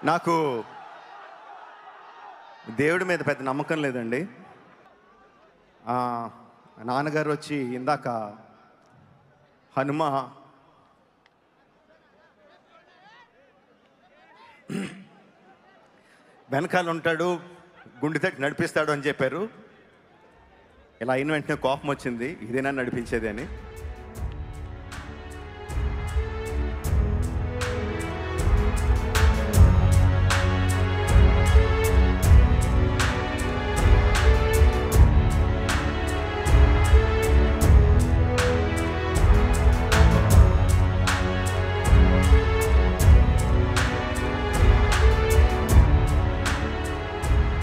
నాకు దేవుడి మీద పెద్ద నమ్మకం లేదండి. నాన్నగారు వచ్చి ఇందాక హనుమ వెనకాల ఉంటాడు, గుండె తట్టి నడిపిస్తాడు అని చెప్పారు. ఇలా అయిన వెంటనే కోపం వచ్చింది, ఇదేనా నడిపించేది అని.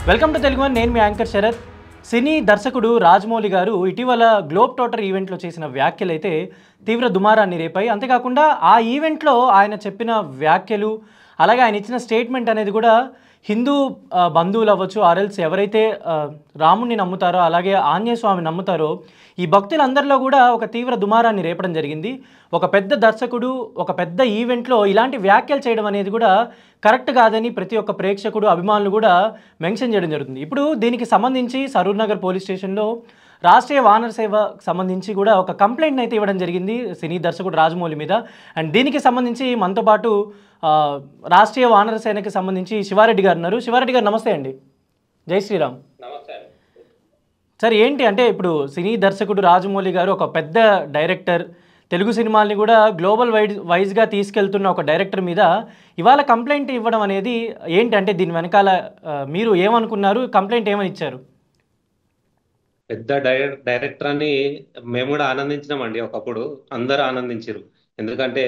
Welcome to Telugu one. నేను మీ యాంకర్ శరత్. సినీ దర్శకుడు రాజమౌళి గారు ఇటీవల గ్లోబ్ టోటర్ ఈవెంట్లో చేసిన వ్యాఖ్యలు అయితే తీవ్ర దుమారాన్ని రేపాయి. అంతేకాకుండా ఆ ఈవెంట్లో ఆయన చెప్పిన వ్యాఖ్యలు, అలాగే ఆయన ఇచ్చిన స్టేట్మెంట్ అనేది కూడా హిందూ బంధువులు అవ్వచ్చు, ఆర్ఎల్స్ ఎవరైతే రాముణ్ణి నమ్ముతారో అలాగే ఆంజనేయ స్వామి నమ్ముతారో ఈ భక్తులందరిలో కూడా ఒక తీవ్ర దుమారాన్ని రేపడం జరిగింది. ఒక పెద్ద దర్శకుడు ఒక పెద్ద ఈవెంట్లో ఇలాంటి వ్యాఖ్యలు చేయడం అనేది కూడా కరెక్ట్ కాదని ప్రతి ఒక్క ప్రేక్షకుడు, అభిమానులు కూడా మెన్షన్ చేయడం జరుగుతుంది. ఇప్పుడు దీనికి సంబంధించి సరూర్ నగర్ పోలీస్ స్టేషన్లో రాష్ట్రీయ వానర సేవకు సంబంధించి కూడా ఒక కంప్లైంట్ అయితే ఇవ్వడం జరిగింది సినీ దర్శకుడు రాజమౌళి మీద. అండ్ దీనికి సంబంధించి మనతో పాటు రాష్ట్రీయ వానర సేనకి సంబంధించి శివారెడ్డి గారు ఉన్నారు. శివారెడ్డి గారు నమస్తే అండి. జై శ్రీరామ్. నమస్తే సార్. ఏంటి అంటే ఇప్పుడు సినీ దర్శకుడు రాజమౌళి గారు ఒక పెద్ద డైరెక్టర్, తెలుగు సినిమాల్ని కూడా గ్లోబల్ వైజ్గా తీసుకెళ్తున్న ఒక డైరెక్టర్ మీద ఇవాళ కంప్లైంట్ ఇవ్వడం అనేది ఏంటి అంటే దీని వెనకాల మీరు ఏమనుకున్నారు, కంప్లైంట్ ఏమని ఇచ్చారు? పెద్ద డైరెక్టర్ అని మేము కూడా ఆనందించినామండి. ఒకప్పుడు అందరూ ఆనందించారు. ఎందుకంటే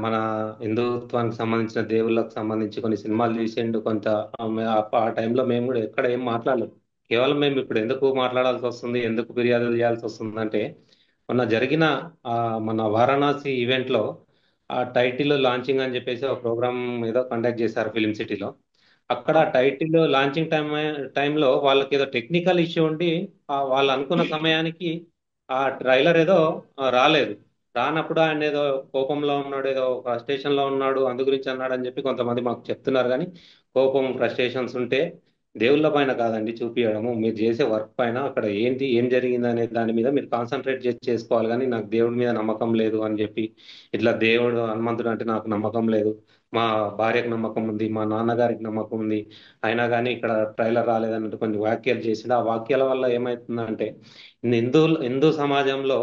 మన హిందుత్వానికి సంబంధించిన దేవుళ్ళకు సంబంధించి కొన్ని సినిమాలు తీసిండు. కొంత ఆ టైంలో మేము కూడా ఎక్కడ ఏం మాట్లాడలేదు. కేవలం మేము ఇప్పుడు ఎందుకు మాట్లాడాల్సి వస్తుంది, ఎందుకు ఫిర్యాదు చేయాల్సి వస్తుంది అంటే మొన్న జరిగిన మన వారణాసి ఈవెంట్లో ఆ టైటిల్ లాంచింగ్ అని చెప్పేసి ఒక ప్రోగ్రామ్ ఏదో కండక్ట్ చేశారు ఫిలిం సిటీలో. అక్కడ టైటిల్ లాంచింగ్ టైంలో వాళ్ళకి ఏదో టెక్నికల్ ఇష్యూ ఉండి వాళ్ళు అనుకున్న సమయానికి ఆ ట్రైలర్ ఏదో రాలేదు. రానప్పుడు ఆయన ఏదో కోపంలో ఉన్నాడు, ఏదో ఫ్రస్ట్రేషన్ లో ఉన్నాడు, అందు గురించి అన్నాడు అని చెప్పి కొంతమంది మాకు చెప్తున్నారు. కానీ కోపం, ఫ్రస్ట్రేషన్స్ ఉంటే దేవుళ్ళ పైన కాదండి చూపించడము, మీరు చేసే వర్క్ పైన అక్కడ ఏంటి ఏం జరిగింది అనే దాని మీద మీరు కాన్సన్ట్రేట్ చేసుకోవాలి. కానీ నాకు దేవుడి మీద నమ్మకం లేదు అని చెప్పి ఇట్లా దేవుడు హనుమంతుడు అంటే నాకు నమ్మకం లేదు, మా భార్యకు నమ్మకం ఉంది, మా నాన్నగారికి నమ్మకం ఉంది, అయినా కానీ ఇక్కడ ట్రైలర్ రాలేదన్నట్టు కొన్ని వ్యాఖ్యలు చేసిండు. ఆ వ్యాఖ్యల వల్ల ఏమవుతుందంటే హిందూ సమాజంలో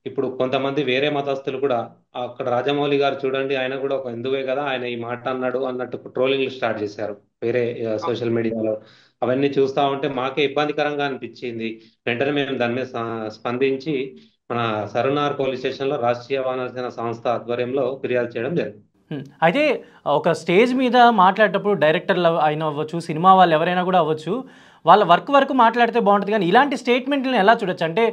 ఇప్పుడు కొంతమంది వేరే మతస్థులు కూడా అక్కడ రాజమౌళి గారు చూడండి, ఆయన కూడా ఒక హిందువే కదా, ఆయన ఈ మాట అన్నాడు అన్నట్టు ట్రోలింగ్లు స్టార్ట్ చేశారు వేరే సోషల్ మీడియాలో. అవన్నీ చూస్తా ఉంటే మాకే ఇబ్బందికరంగా అనిపించింది. వెంటనే మేము దాని మీద స్పందించి మన సరునార్ పోలీస్ స్టేషన్లో రాష్ట్రీయ వానరసేన సంస్థ ఆధ్వర్యంలో ఫిర్యాదు చేయడం జరిగింది. అయితే ఒక స్టేజ్ మీద మాట్లాడేటప్పుడు డైరెక్టర్లు అయినా అవ్వచ్చు, సినిమా వాళ్ళు ఎవరైనా కూడా అవ్వచ్చు, వాళ్ళ వరకు మాట్లాడితే బాగుంటుంది. కానీ ఇలాంటి స్టేట్మెంట్లను ఎలా చూడొచ్చు అంటే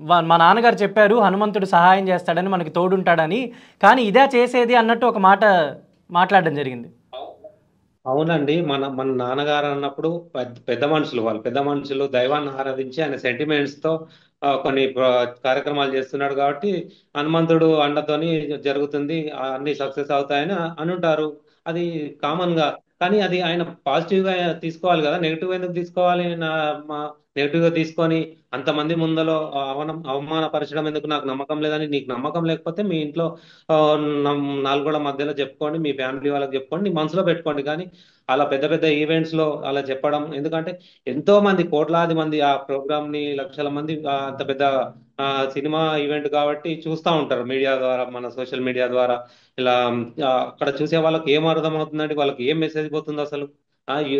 మా నాన్నగారు చెప్పారు హనుమంతుడు సహాయం చేస్తాడని, మనకి తోడుంటాడని, కానీ ఇదే చేసేది అన్నట్టు ఒక మాట మాట్లాడడం జరిగింది. అవునండి. మన మన నాన్నగారు అన్నప్పుడు పెద్ద మనుషులు, వాళ్ళు పెద్ద మనుషులు దైవాన్ని ఆరాధించి ఆయన సెంటిమెంట్స్ తో కొన్ని కార్యక్రమాలు చేస్తున్నాడు కాబట్టి హనుమంతుడు అండతోని జరుగుతుంది, అన్ని సక్సెస్ అవుతాయని అనుంటారు. అది కామన్ గా. కానీ అది ఆయన పాజిటివ్ గా తీసుకోవాలి కదా, నెగిటివ్ ఎందుకు తీసుకోవాలి? నెగిటివ్ గా తీసుకొని అంతమంది ముందలో అవమానపరచడం ఎందుకు? నాకు నమ్మకం లేదని, నీకు నమ్మకం లేకపోతే మీ ఇంట్లో నాలుగోళ్ల మధ్యలో చెప్పుకోండి, మీ ఫ్యామిలీ వాళ్ళకి చెప్పుకోండి, మనసులో పెట్టుకోండి. కానీ అలా పెద్ద పెద్ద ఈవెంట్స్ లో అలా చెప్పడం ఎందుకంటే ఎంతో మంది, కోట్లాది మంది ఆ ప్రోగ్రామ్ ని, లక్షల మంది అంత పెద్ద సినిమా ఈవెంట్ కాబట్టి చూస్తూ ఉంటారు మీడియా ద్వారా, మన సోషల్ మీడియా ద్వారా. ఇలా అక్కడ చూసే వాళ్ళకి ఏం అర్థం అవుతుందంటే వాళ్ళకి ఏం మెసేజ్ పోతుంది అసలు?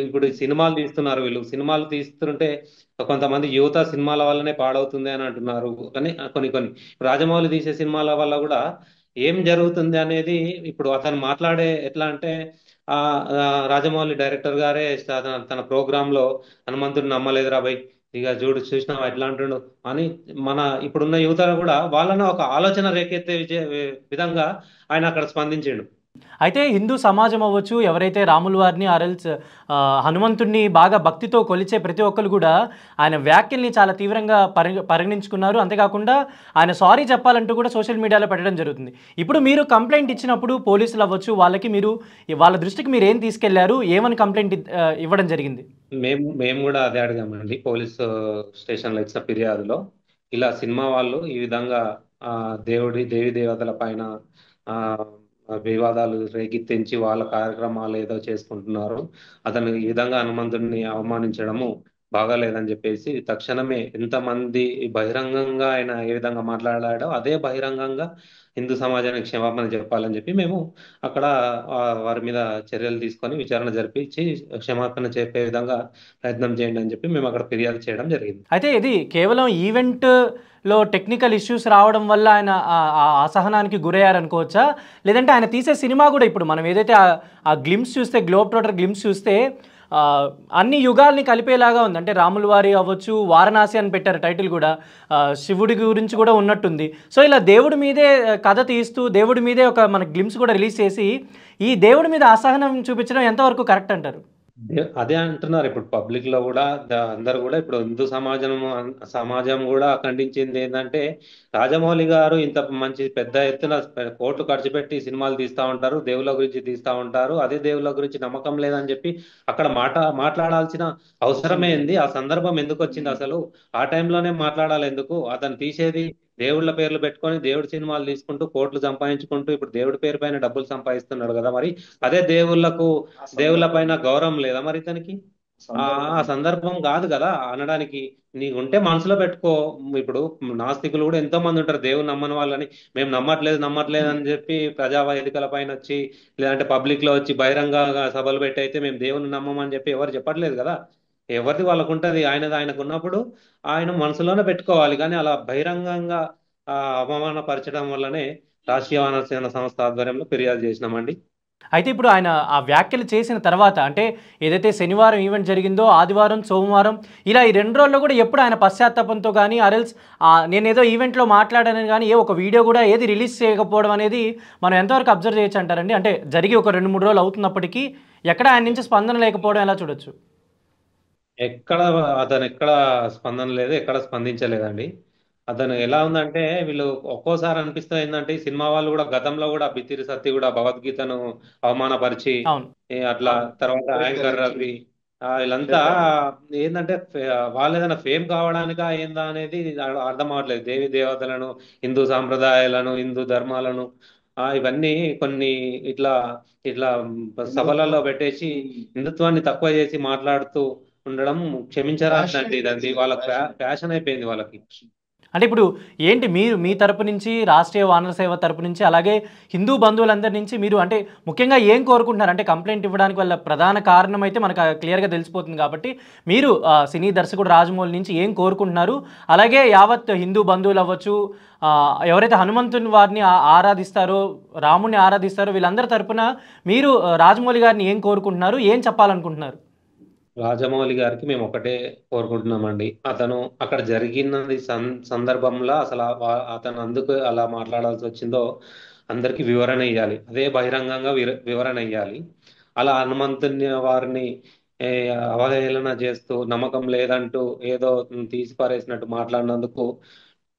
ఇప్పుడు సినిమాలు తీస్తున్నారు, వీళ్ళు సినిమాలు తీస్తుంటే కొంతమంది యువత సినిమాల వల్లనే పాడవుతుంది అని అంటున్నారు. కానీ కొన్ని కొన్ని రాజమౌళి తీసే సినిమాల వల్ల కూడా ఏం జరుగుతుంది అనేది ఇప్పుడు అతను మాట్లాడే ఎట్లా అంటే ఆ రాజమౌళి డైరెక్టర్ గారే తన ప్రోగ్రామ్ లో హనుమంతుడిని నమ్మలేదురా భయ్, ఇక చూసినావా ఎట్లా అంటుండు అని మన ఇప్పుడున్న యువతను కూడా వాళ్ళని ఒక ఆలోచన రేకెత్తే విధంగా ఆయన అక్కడ స్పందించిండు. అయితే హిందూ సమాజం అవ్వచ్చు, ఎవరైతే రాముల వారిని ఆర్ఎల్స్ హనుమంతుడిని బాగా భక్తితో కొలిచే ప్రతి ఒక్కరు కూడా ఆయన వ్యాఖ్యల్ని చాలా తీవ్రంగా పరిగణించుకున్నారు. అంతేకాకుండా ఆయన సారీ చెప్పాలంటూ కూడా సోషల్ మీడియాలో పెట్టడం జరుగుతుంది. ఇప్పుడు మీరు కంప్లైంట్ ఇచ్చినప్పుడు పోలీసులు అవ్వచ్చు, వాళ్ళకి మీరు వాళ్ళ దృష్టికి మీరు ఏం తీసుకెళ్లారు? ఏమని కంప్లైంట్ ఇవ్వడం జరిగింది? మేము మేము కూడా అదే అడిగామండి పోలీసు స్టేషన్లో ఇచ్చిన ఫిర్యాదులో. ఇలా సినిమా వాళ్ళు ఈ విధంగా దేవి దేవతల పైన ఆ వివాదాలు రేకెత్తించి వాళ్ళ కార్యక్రమాలు ఏదో చేసుకుంటున్నారు. అతను ఈ విధంగా హనుమంతుడిని అవమానించడము బాగాలేదని చెప్పేసి తక్షణమే ఎంతమంది బహిరంగంగా ఆయన ఏ విధంగా మాట్లాడాడో అదే బహిరంగంగా హిందూ సమాజానికి క్షమాపణ చెప్పాలని చెప్పి మేము అక్కడ వారి మీద చర్యలు తీసుకొని విచారణ జరిపించి క్షమాపణ చెప్పే విధంగా ప్రయత్నం చేయండి అని చెప్పి మేము అక్కడ ఫిర్యాదు చేయడం జరిగింది. అయితే ఇది కేవలం ఈవెంట్లో టెక్నికల్ ఇష్యూస్ రావడం వల్ల ఆయన అసహనానికి గురయ్యారనుకోవచ్చా? లేదంటే ఆయన తీసే సినిమా కూడా ఇప్పుడు మనం ఏదైతే ఆ గ్లిమ్స్ చూస్తే, గ్లోబ్ ట్రోటర్ గ్లిమ్స్ చూస్తే అన్ని యుగాల్ని కలిపేలాగా ఉంది. అంటే రాముల వారి అవ్వచ్చు, వారణాసి అని పెట్టారు టైటిల్ కూడా, శివుడి గురించి కూడా ఉన్నట్టుంది. సో ఇలా దేవుడి మీదే కథ తీస్తూ దేవుడి మీదే ఒక మన గ్లిమ్స్ కూడా రిలీజ్ చేసి ఈ దేవుడి మీద అసహనం చూపించడం ఎంతవరకు కరెక్ట్ అంటారు? అదే అంటున్నారు ఇప్పుడు పబ్లిక్ లో కూడా అందరు కూడా ఇప్పుడు హిందూ సమాజం కూడా ఖండించింది ఏంటంటే రాజమౌళి గారు ఇంత మంచి పెద్ద ఎత్తున కోట్లు ఖర్చు పెట్టి సినిమాలు తీస్తా ఉంటారు, దేవుళ్ళ గురించి తీస్తా ఉంటారు, అదే దేవుళ్ళ గురించి నమ్మకం లేదని చెప్పి అక్కడ మాట్లాడాల్సిన అవసరమే ఏంది? ఆ సందర్భం ఎందుకు వచ్చింది? అసలు ఆ టైంలోనే మాట్లాడాలి ఎందుకు? అతను తీసేది దేవుళ్ళ పేర్లు పెట్టుకొని దేవుడి సినిమాలు తీసుకుంటూ కోట్లు సంపాదించుకుంటూ ఇప్పుడు దేవుడి పేరు పైన డబ్బులు సంపాదిస్తున్నాడు కదా, మరి అదే దేవుళ్ళ పైన గౌరవం లేదా మరి ఇతనికి? ఆ సందర్భం కాదు కదా అనడానికి. నీకుంటే మనసులో పెట్టుకో. ఇప్పుడు నాస్తికులు కూడా ఎంతో మంది ఉంటారు దేవుని నమ్మని వాళ్ళని, మేము నమ్మట్లేదు అని చెప్పి ప్రజా వేదికల పైన వచ్చి లేదంటే పబ్లిక్ లో వచ్చి బహిరంగ సభలు పెట్టి అయితే మేము దేవుని నమ్మమని చెప్పి ఎవరు చెప్పట్లేదు కదా. ఎవరిది వాళ్ళకు ఉంటది, ఆయనకు ఉన్నప్పుడు ఆయన మనసులోనే పెట్టుకోవాలి. కానీ అలా బహిరంగంగా అవమానపరచడం వల్లనే రాష్ట్రీయ వానరసేన సంస్థ ఆధ్వర్యంలో ఫిర్యాదు చేసినామండి. అయితే ఇప్పుడు ఆయన ఆ వ్యాఖ్యలు చేసిన తర్వాత, అంటే ఏదైతే శనివారం ఈవెంట్ జరిగిందో ఆదివారం, సోమవారం ఇలా ఈ 2 రోజుల్లో కూడా ఎప్పుడు ఆయన పశ్చాత్తాపంతో కానీ ఆర్ఎల్స్ నేనేదో ఈవెంట్లో మాట్లాడానని కానీ ఒక వీడియో కూడా ఏది రిలీజ్ చేయకపోవడం అనేది మనం ఎంతవరకు అబ్జర్వ్ చేయొచ్చు అంటారండి? అంటే జరిగి ఒక 2-3 రోజులు అవుతున్నప్పటికీ ఎక్కడ ఆయన నుంచి స్పందన లేకపోవడం ఎలా చూడొచ్చు? అతను ఎక్కడ స్పందన లేదు, ఎక్కడ స్పందించలేదండి. అతను ఎలా ఉందంటే వీళ్ళు ఒక్కోసారి అనిపిస్తుంది ఏంటంటే ఈ సినిమా వాళ్ళు కూడా గతంలో కూడా బిత్తిరి సత్తి కూడా భగవద్గీతను అవమానపరిచి అవును. అట్లా తర్వాత యాంకర్ రవి వీళ్ళంతా ఏంటంటే వాళ్ళు ఏదైనా ఫేమ్ కావడానికా ఏందా అనేది అర్థం అవ్వట్లేదు. దేవి దేవతలను, హిందూ సాంప్రదాయాలను, హిందూ ధర్మాలను ఇవన్నీ కొన్ని ఇట్లా ఇట్లా సభలలో పెట్టేసి హిందుత్వాన్ని తక్కువ చేసి మాట్లాడుతూ ఉండడం క్షమించరాదండి. ఇదండి వాళ్ళకి ఫ్యాషన్ అయిపోయింది వాళ్ళకి. అంటే ఇప్పుడు ఏంటి మీరు మీ తరపు నుంచి, రాష్ట్రీయ వానర సేవ తరపు నుంచి, అలాగే హిందూ బంధువులందరి నుంచి మీరు అంటే ముఖ్యంగా ఏం కోరుకుంటున్నారు? అంటే కంప్లైంట్ ఇవ్వడానికి వల్ల ప్రధాన కారణం అయితే మనకు క్లియర్గా తెలిసిపోతుంది కాబట్టి మీరు సినీ దర్శకుడు రాజమౌళి నుంచి ఏం కోరుకుంటున్నారు? అలాగే యావత్ హిందూ బంధువులు అవ్వచ్చు, ఎవరైతే హనుమంతుని వారిని ఆరాధిస్తారో, రాముని ఆరాధిస్తారో వీళ్ళందరి తరపున మీరు రాజమౌళి గారిని ఏం కోరుకుంటున్నారు? ఏం చెప్పాలనుకుంటున్నారు? రాజమౌళి గారికి మేము ఒకటే కోరుకుంటున్నామండి. అతను అక్కడ జరిగినది సందర్భంలో అసలు అతను అందుకు అలా మాట్లాడాల్సి వచ్చిందో అందరికీ వివరణ ఇవ్వాలి. అదే బహిరంగంగా వివరణ ఇవ్వాలి. అలా హనుమంతుని వారిని ఏ, అవహేళన చేస్తూ నమ్మకం లేదంటూ ఏదో తీసి పారేసినట్టు మాట్లాడినందుకు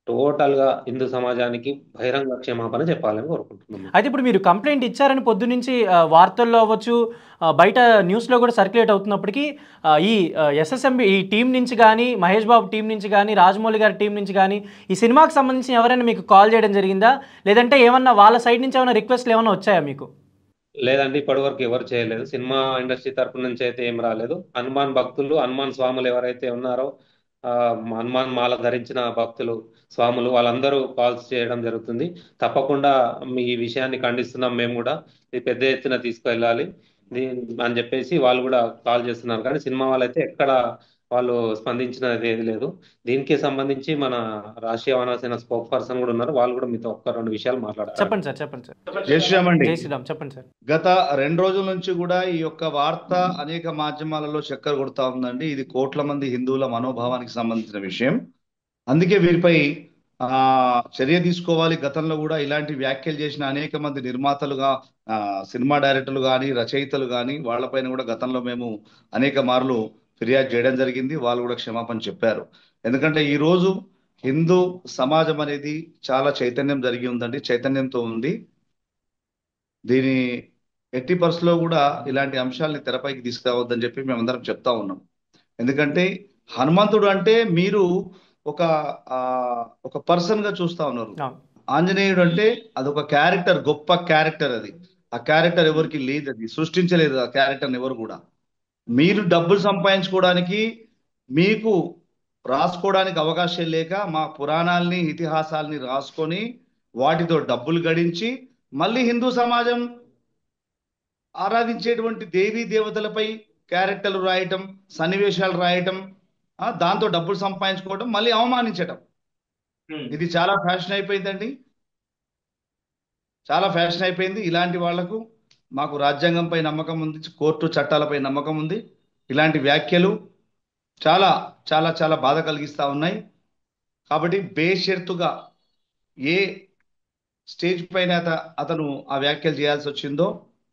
టోటల్ గా హిందూ సమాజానికి బహిరంగ క్షమాపణ చెప్పాలని కోరుకుంటున్నాము. అయితే ఇప్పుడు మీరు కంప్లైంట్ ఇచ్చారని పొద్దునుంచి వార్తల్లో అవ్వచ్చు, బయట న్యూస్లో కూడా సర్క్యులేట్ అవుతున్నప్పటికీ ఈ ఎస్ఎస్ఎంబి ఈ టీం నుంచి కానీ, మహేష్ బాబు టీం నుంచి కానీ, రాజమౌళి గారి టీం నుంచి కానీ ఈ సినిమాకి సంబంధించి ఎవరైనా మీకు కాల్ చేయడం జరిగిందా? లేదంటే ఏమన్నా వాళ్ళ సైడ్ నుంచి ఏమైనా రిక్వెస్ట్లు ఏమైనా వచ్చాయా మీకు? లేదండి, ఇప్పటి వరకు ఎవరు చేయలేదు. సినిమా ఇండస్ట్రీ తరపు నుంచి అయితే ఏం రాలేదు. హనుమాన్ భక్తులు, హనుమాన్ స్వాములు ఎవరైతే ఉన్నారో హనుమాన్ మాల ధరించిన భక్తులు, స్వాములు వాళ్ళందరూ కాల్స్ చేయడం జరుగుతుంది. తప్పకుండా ఈ విషయాన్ని ఖండిస్తున్నాం. మేము కూడా ఇది పెద్ద ఎత్తున తీసుకువెళ్ళాలి అని చెప్పేసి వాళ్ళు కూడా కాల్ చేస్తున్నారు. కానీ సినిమా వాళ్ళైతే ఎక్కడ వాళ్ళు స్పందించినది ఏది లేదు. దీనికి సంబంధించి మన రాష్ట్రీయ వానరసేన స్పోక్ పర్సన్ కూడా ఉన్నారు. వాళ్ళు కూడా మీతో 1-2 విషయాలు మాట్లాడతారు. చెప్పండి సార్, చెప్పండి సార్. జై శ్రీరామ్ అండి. జై శ్రీరామ్, చెప్పండి సార్. గత 2 రోజుల నుంచి కూడా ఈ యొక్క వార్త అనేక మాధ్యమాలలో చక్కర కొడతా ఉందండి. ఇది కోట్ల మంది హిందువుల మనోభావానికి సంబంధించిన విషయం. అందుకే వీరిపై చర్య తీసుకోవాలి. గతంలో కూడా ఇలాంటి వ్యాఖ్యలు చేసిన అనేక మంది నిర్మాతలుగా, సినిమా డైరెక్టర్లు కానీ, రచయితలు కానీ, వాళ్ళపైన కూడా గతంలో మేము అనేక మార్లు ఫిర్యాదు చేయడం జరిగింది. వాళ్ళు కూడా క్షమాపణ చెప్పారు. ఎందుకంటే ఈ రోజు హిందూ సమాజం అనేది చాలా చైతన్యం జరిగి ఉందండి, చైతన్యంతో ఉంది. దీని ఎట్టి పరిస్థితుల్లో కూడా ఇలాంటి అంశాలని తెరపైకి తీసుకురావద్దని చెప్పి మేమందరం చెప్తా ఉన్నాం. ఎందుకంటే హనుమంతుడు అంటే మీరు ఒక ఆ, ఒక పర్సన్ గా చూస్తా ఉన్నారు. అవును. ఆంజనేయుడు అంటే అదొక క్యారెక్టర్, గొప్ప క్యారెక్టర్ అది. ఆ క్యారెక్టర్ ఎవరికి లేదు, అది సృష్టించలేదు ఆ క్యారెక్టర్ని ఎవరు కూడా. మీరు డబ్బులు సంపాదించుకోవడానికి, మీకు రాసుకోవడానికి అవకాశం లేక మా పురాణాల్ని, ఇతిహాసాల్ని రాసుకొని వాటితో డబ్బులు గడించి మళ్ళీ హిందూ సమాజం ఆరాధించేటువంటి దేవీ దేవతలపై క్యారెక్టర్లు రాయటం, సన్నివేశాలు రాయటం, దాంతో డబ్బులు సంపాదించుకోవటం, మళ్ళీ అవమానించటం, ఇది చాలా ఫ్యాషన్ అయిపోయిందండి. చాలా ఫ్యాషన్ అయిపోయింది. ఇలాంటి వాళ్లకు మాకు రాజ్యాంగంపై నమ్మకం ఉంది, కోర్టు చట్టాలపై నమ్మకం ఉంది. ఇలాంటి వ్యాఖ్యలు చాలా చాలా చాలా బాధ కలిగిస్తా ఉన్నాయి. కాబట్టి బేషరతుగా ఏ స్టేజ్ పైన అతను ఆ వ్యాఖ్యలు చేయాల్సి వచ్చిందో,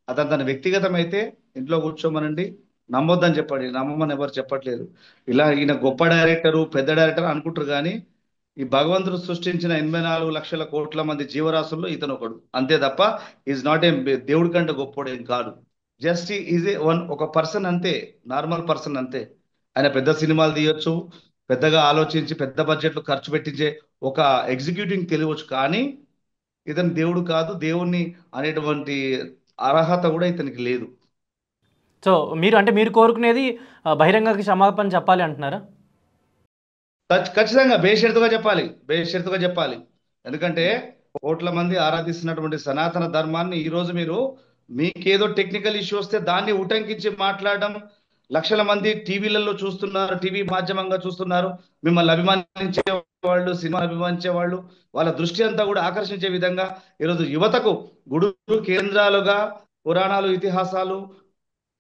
అతను తన వ్యక్తిగతమైతే ఇంట్లో కూర్చోమనండి, నమ్మొద్దని చెప్పండి, నమ్మమని ఎవరు చెప్పట్లేదు. ఇలా ఈయన గొప్ప డైరెక్టరు, పెద్ద డైరెక్టర్ అనుకుంటారు కానీ ఈ భగవంతుడు సృష్టించిన 84 లక్షల కోట్ల మంది జీవరాశుల్లో ఇతను ఒకడు, అంతే తప్ప ఈజ్ నాట్ ఏ దేవుడి కంటే గొప్పోడు ఏం కాదు. జస్ట్ ఈజ్ ఏ ఒక పర్సన్ అంతే, నార్మల్ పర్సన్ అంతే. ఆయన పెద్ద సినిమాలు తీయొచ్చు, పెద్దగా ఆలోచించి పెద్ద బడ్జెట్లు ఖర్చు పెట్టించే ఒక ఎగ్జిక్యూటివ్ తెలియవచ్చు, కానీ ఇతను దేవుడు కాదు, దేవుణ్ణి అనేటువంటి అర్హత కూడా ఇతనికి లేదు. సో మీరు కోరుకునేది బహిరంగ క్షమాపణ చెప్పాలి అంటున్నారా? ఖచ్చితంగా బేషరతుగా చెప్పాలి, బేషరతుగా చెప్పాలి. ఎందుకంటే కోట్ల మంది ఆరాధిస్తున్నటువంటి సనాతన ధర్మాన్ని ఈ రోజు మీరు, మీకేదో టెక్నికల్ ఇష్యూ వస్తే దాన్ని ఉటంకించి మాట్లాడడం, లక్షల మంది టీవీలలో చూస్తున్నారు, టీవీ మాధ్యమంగా చూస్తున్నారు, మిమ్మల్ని అభిమానించే వాళ్ళు, సినిమా అభిమానించే వాళ్ళు, వాళ్ళ దృష్టి అంతా కూడా ఆకర్షించే విధంగా ఈరోజు యువతకు గుడులు కేంద్రాలుగా పురాణాలు, ఇతిహాసాలు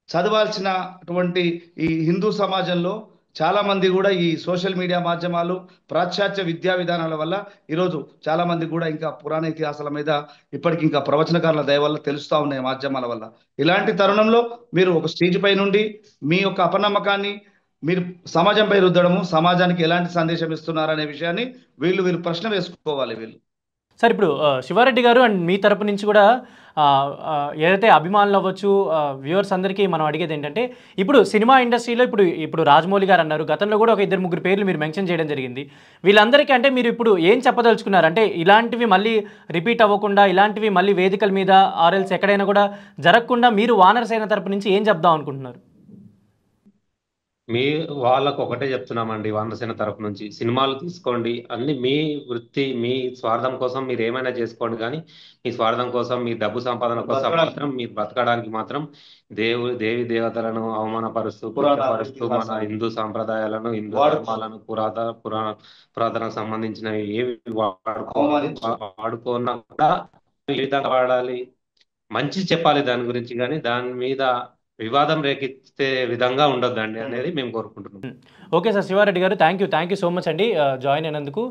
చదవాల్సినటువంటి ఈ హిందూ సమాజంలో చాలా మంది కూడా ఈ సోషల్ మీడియా మాధ్యమాలు, పాశ్చాత్య విద్యా విధానాల వల్ల ఈరోజు చాలా మంది కూడా ఇంకా పురాణ ఇతిహాసాల మీద ఇప్పటికి ఇంకా ప్రవచనకారుల దయ వల్ల తెలుస్తా ఉన్నాయి మాధ్యమాల వల్ల. ఇలాంటి తరుణంలో మీరు ఒక స్టేజ్ పై నుండి మీ యొక్క అపనమ్మకాన్ని మీరు సమాజంపై రుద్దడము, సమాజానికి ఎలాంటి సందేశం ఇస్తున్నారనే విషయాన్ని వీళ్ళు ప్రశ్న వేసుకోవాలి వీళ్ళు. సార్, ఇప్పుడు శివారెడ్డి గారు అండ్ మీ తరపు నుంచి కూడా ఏదైతే అభిమానులు అవ్వచ్చు, వ్యూవర్స్ అందరికీ మనం అడిగేది ఏంటంటే, ఇప్పుడు సినిమా ఇండస్ట్రీలో ఇప్పుడు రాజమౌళి గారు అన్నారు, గతంలో కూడా ఒక 2-3 పేర్లు మీరు మెన్షన్ చేయడం జరిగింది. వీళ్ళందరికీ అంటే మీరు ఇప్పుడు ఏం చెప్పదలుచుకున్నారు? అంటే ఇలాంటివి మళ్ళీ రిపీట్ అవ్వకుండా, ఇలాంటివి మళ్ళీ వేదికల మీద ఆర్ఎల్స్ ఎక్కడైనా కూడా జరగకుండా మీరు వానరసేన తరపు నుంచి ఏం చెప్దాం అనుకుంటున్నారు? మీ వాళ్ళకు ఒకటే చెప్తున్నామండి, వానరసేన తరపు నుంచి, సినిమాలు తీసుకోండి, అన్ని మీ వృత్తి, మీ స్వార్థం కోసం మీరు ఏమైనా చేసుకోండి, కానీ మీ స్వార్థం కోసం, మీ డబ్బు సంపాదన కోసం మాత్రం, మీరు బ్రతకడానికి మాత్రం దేవి దేవతలను అవమానపరుస్తూ, కించపరుస్తూ, మన హిందూ సాంప్రదాయాలను, హిందూ ధర్మాలను, పురాతనకు సంబంధించిన ఏవి వాడుకున్నా కూడా ఏ విధంగా వాడాలి, మంచి చెప్పాలి దాని గురించి, కానీ దాని మీద వివాదం రేకెత్తే విధంగా ఉండొద్దండి అనేది మేము కోరుకుంటున్నాం. ఓకే సార్, శివారెడ్డి గారు, థ్యాంక్ యూ సో మచ్ అండి జాయిన్ అయినందుకు.